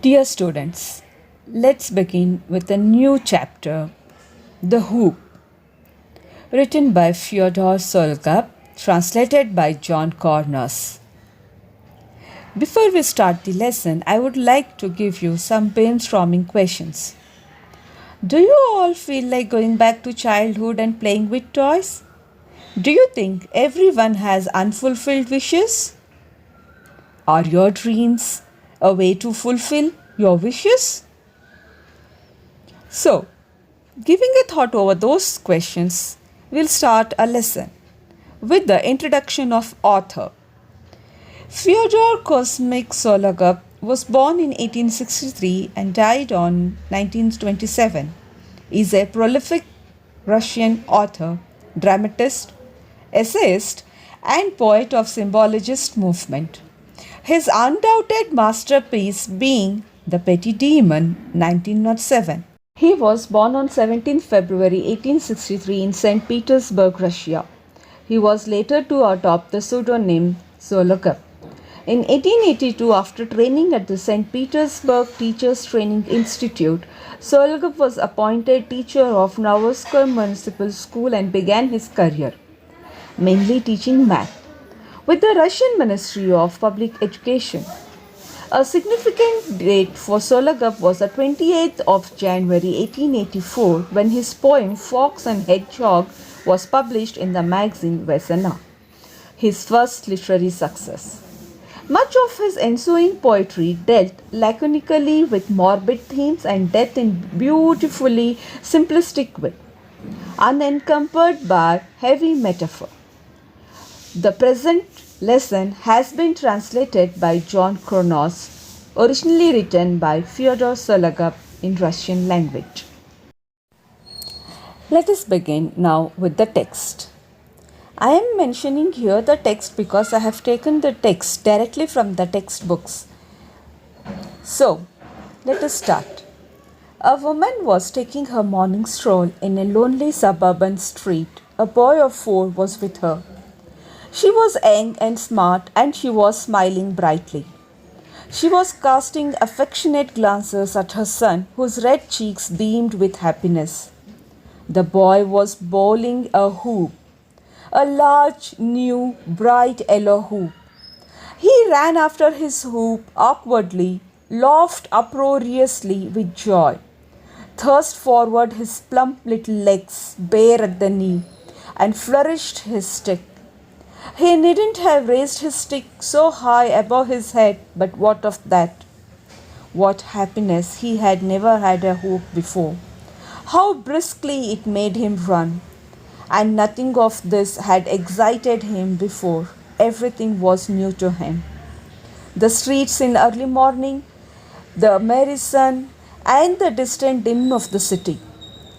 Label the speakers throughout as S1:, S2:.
S1: Dear students, let's begin with a new chapter, The Hoop, written by Fyodor Sologub, translated by John Cornus. Before we start the lesson, I would like to give you some brainstorming questions. Do you all feel like going back to childhood and playing with toys? Do you think everyone has unfulfilled wishes? Are your dreams a way to fulfill your wishes? So, giving a thought over those questions, we'll start a lesson with the introduction of author. Fyodor Kosmik Sologub was born in 1863 and died on 1927. He is a prolific Russian author, dramatist, essayist, and poet of symbologist movement. His undoubted masterpiece being The Petty Demon, 1907. He was born on 17 February 1863 in St. Petersburg, Russia. He was later to adopt the pseudonym Sologub. In 1882, after training at the St. Petersburg Teachers Training Institute, Sologub was appointed teacher of Novosibirsk Municipal School and began his career, mainly teaching math, with the Russian Ministry of Public Education. A significant date for Sologub was the 28th of January 1884 when his poem Fox and Hedgehog was published in the magazine Vesna, his first literary success. Much of his ensuing poetry dealt laconically with morbid themes and death in beautifully simplistic way, unencumbered by heavy metaphor. The present lesson has been translated by John Kronos, originally written by Fyodor Sologub in Russian language. Let us begin now with the text. I am mentioning here the text because I have taken the text directly from the textbooks. So, let us start. A woman was taking her morning stroll in a lonely suburban street. A boy of 4 was with her. She was young and smart, and she was smiling brightly. She was casting affectionate glances at her son, whose red cheeks beamed with happiness. The boy was bowling a hoop, a large, new, bright yellow hoop. He ran after his hoop awkwardly, laughed uproariously with joy, thrust forward his plump little legs bare at the knee, and flourished his stick. He needn't have raised his stick so high above his head, but what of that? What happiness! He had never had a hoop before. How briskly it made him run! And nothing of this had excited him before. Everything was new to him. The streets in early morning, the merry sun, and the distant dim of the city.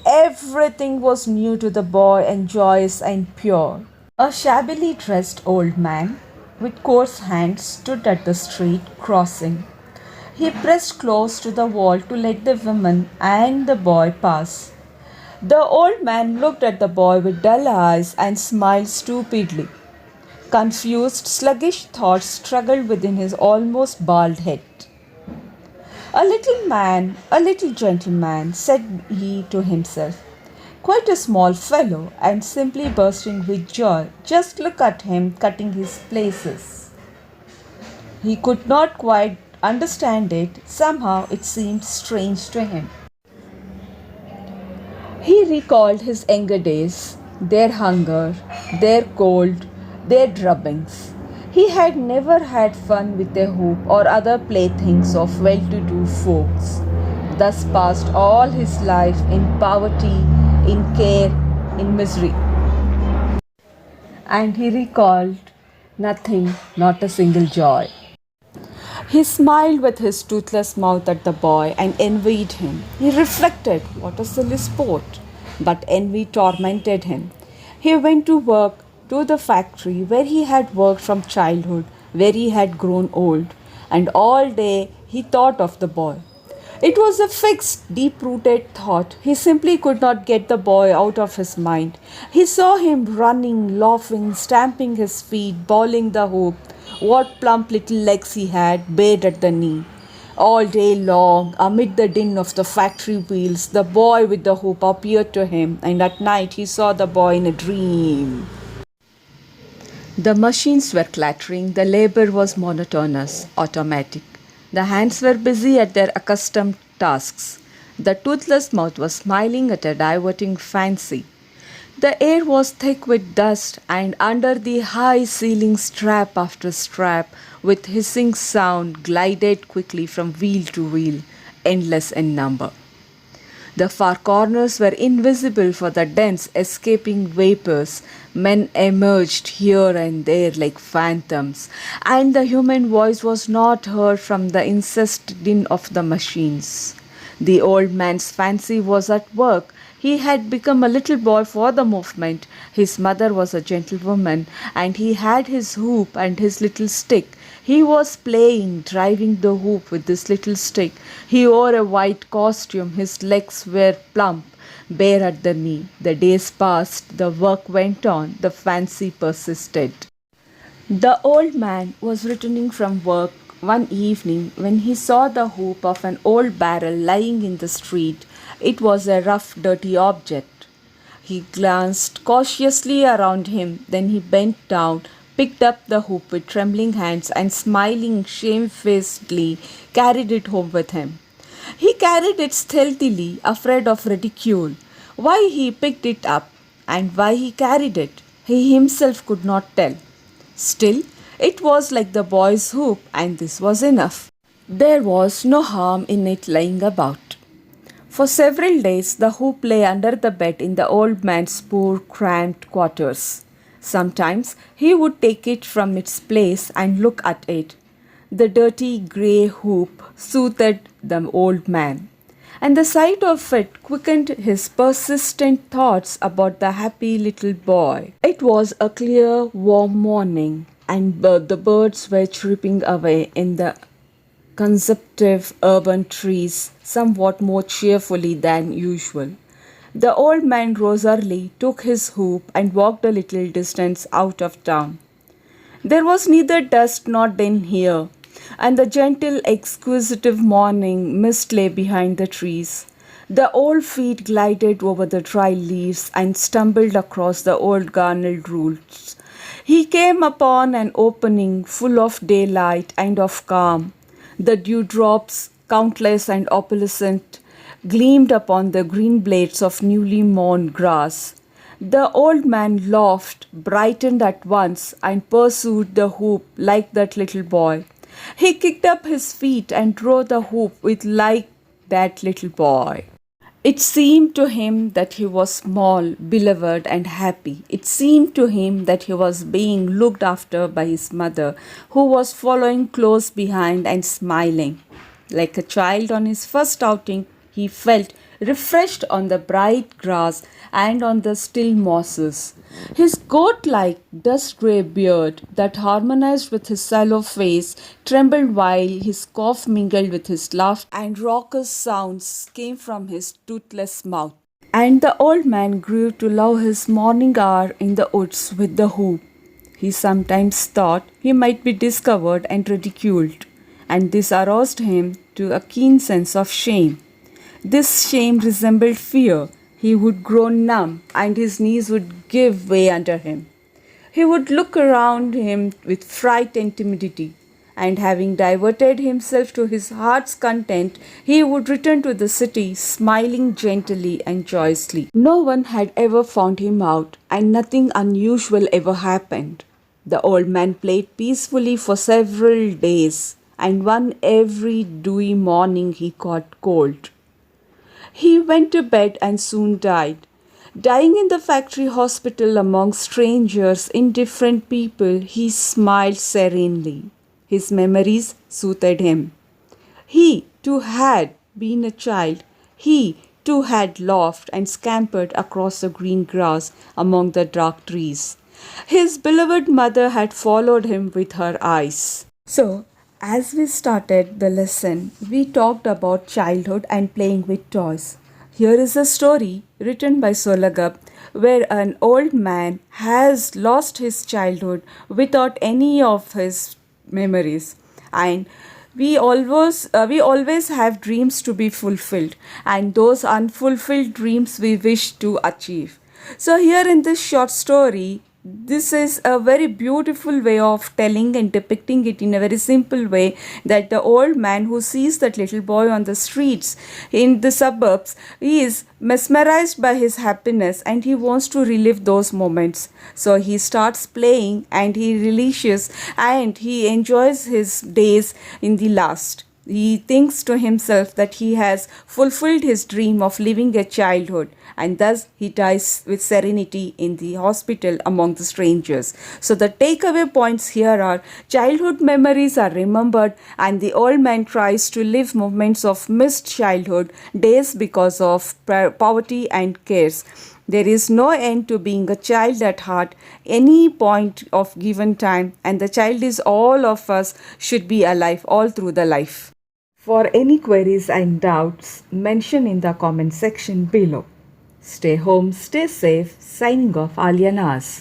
S1: Everything was new to the boy and joyous and pure. A shabbily dressed old man with coarse hands stood at the street crossing. He pressed close to the wall to let the woman and the boy pass. The old man looked at the boy with dull eyes and smiled stupidly. Confused, sluggish thoughts struggled within his almost bald head. A little gentleman, said he to himself. Quite a small fellow, and simply bursting with joy. Just look at him cutting his laces. He could not quite understand it. Somehow it seemed strange to him. He recalled his younger days, their hunger, their cold, their drubbings. He had never had fun with a hoop or other playthings of well-to-do folks. Thus passed all his life in poverty, in care, in misery. And he recalled nothing, not a single joy. He smiled with his toothless mouth at the boy and envied him. He reflected, what a silly sport. But envy tormented him. He went to work, to the factory where he had worked from childhood, where he had grown old, and all day he thought of the boy. It was a fixed, deep-rooted thought. He simply could not get the boy out of his mind. He saw him running, laughing, stamping his feet, bowling the hoop. What plump little legs he had, bared at the knee. All day long, amid the din of the factory wheels, the boy with the hoop appeared to him, and at night he saw the boy in a dream. The machines were clattering, the labor was monotonous, automatic. The hands were busy at their accustomed tasks. The toothless mouth was smiling at a diverting fancy. The air was thick with dust, and under the high ceiling, strap after strap, with hissing sound, glided quickly from wheel to wheel, endless in number. The far corners were invisible for the dense, escaping vapors. Men emerged here and there like phantoms, and the human voice was not heard from the incessant din of the machines. The old man's fancy was at work. He had become a little boy for the movement. His mother was a gentlewoman, and he had his hoop and his little stick. He was playing, driving the hoop with this little stick. He wore a white costume. His legs were plump, bare at the knee. The days passed, the work went on, the fancy persisted. The old man was returning from work one evening when he saw the hoop of an old barrel lying in the street. It was a rough, dirty object. He glanced cautiously around him, then he bent down, picked up the hoop with trembling hands, and smiling shamefacedly carried it home with him. He carried it stealthily, afraid of ridicule. Why he picked it up and why he carried it, he himself could not tell. Still, it was like the boy's hoop, and this was enough. There was no harm in it lying about. For several days, the hoop lay under the bed in the old man's poor, cramped quarters. Sometimes he would take it from its place and look at it. The dirty grey hoop soothed the old man, and the sight of it quickened his persistent thoughts about the happy little boy. It was a clear, warm morning, and the birds were chirping away in the consumptive urban trees somewhat more cheerfully than usual. The old man rose early, took his hoop, and walked a little distance out of town. There was neither dust nor din here, and the gentle, exquisitive morning mist lay behind the trees. The old feet glided over the dry leaves and stumbled across the old garnered roots. He came upon an opening full of daylight and of calm. The dewdrops, countless and opalescent, gleamed upon the green blades of newly mown grass. The old man laughed, brightened at once, and pursued the hoop like that little boy. He kicked up his feet and drove the hoop with like that little boy. It seemed to him that he was small, beloved, and happy. It seemed to him that he was being looked after by his mother, who was following close behind and smiling. Like a child on his first outing, he felt refreshed on the bright grass and on the still mosses. His goat like dust grey beard, that harmonized with his sallow face, trembled while his cough mingled with his laugh, and raucous sounds came from his toothless mouth. And the old man grew to love his morning hour in the woods with the hoop. He sometimes thought he might be discovered and ridiculed, and this aroused him to a keen sense of shame. This shame resembled fear. He would grow numb, and his knees would give way under him. He would look around him with fright and timidity, and having diverted himself to his heart's content, he would return to the city, smiling gently and joyously. No one had ever found him out, and nothing unusual ever happened. The old man played peacefully for several days, and one every dewy morning he caught cold. He went to bed and soon died. Dying in the factory hospital among strangers, indifferent people, he smiled serenely. His memories soothed him. He, too, had been a child. He, too, had laughed and scampered across the green grass among the dark trees. His beloved mother had followed him with her eyes. So, as we started the lesson, we talked about childhood and playing with toys. Here is a story written by Solagap where an old man has lost his childhood without any of his memories, and we always have dreams to be fulfilled, and those unfulfilled dreams we wish to achieve. So here in this short story, this is a very beautiful way of telling and depicting it in a very simple way, that the old man who sees that little boy on the streets in the suburbs, he is mesmerized by his happiness and he wants to relive those moments. So he starts playing and he relishes and he enjoys his days in the last. He thinks to himself that he has fulfilled his dream of living a childhood, and thus he dies with serenity in the hospital among the strangers. So, the takeaway points here are: childhood memories are remembered, and the old man tries to live moments of missed childhood days because of poverty and cares. There is no end to being a child at heart, any point of given time, and the child is all of us should be alive all through the life. For any queries and doubts, mention in the comment section below. Stay home, stay safe. Signing off, Alia Naz.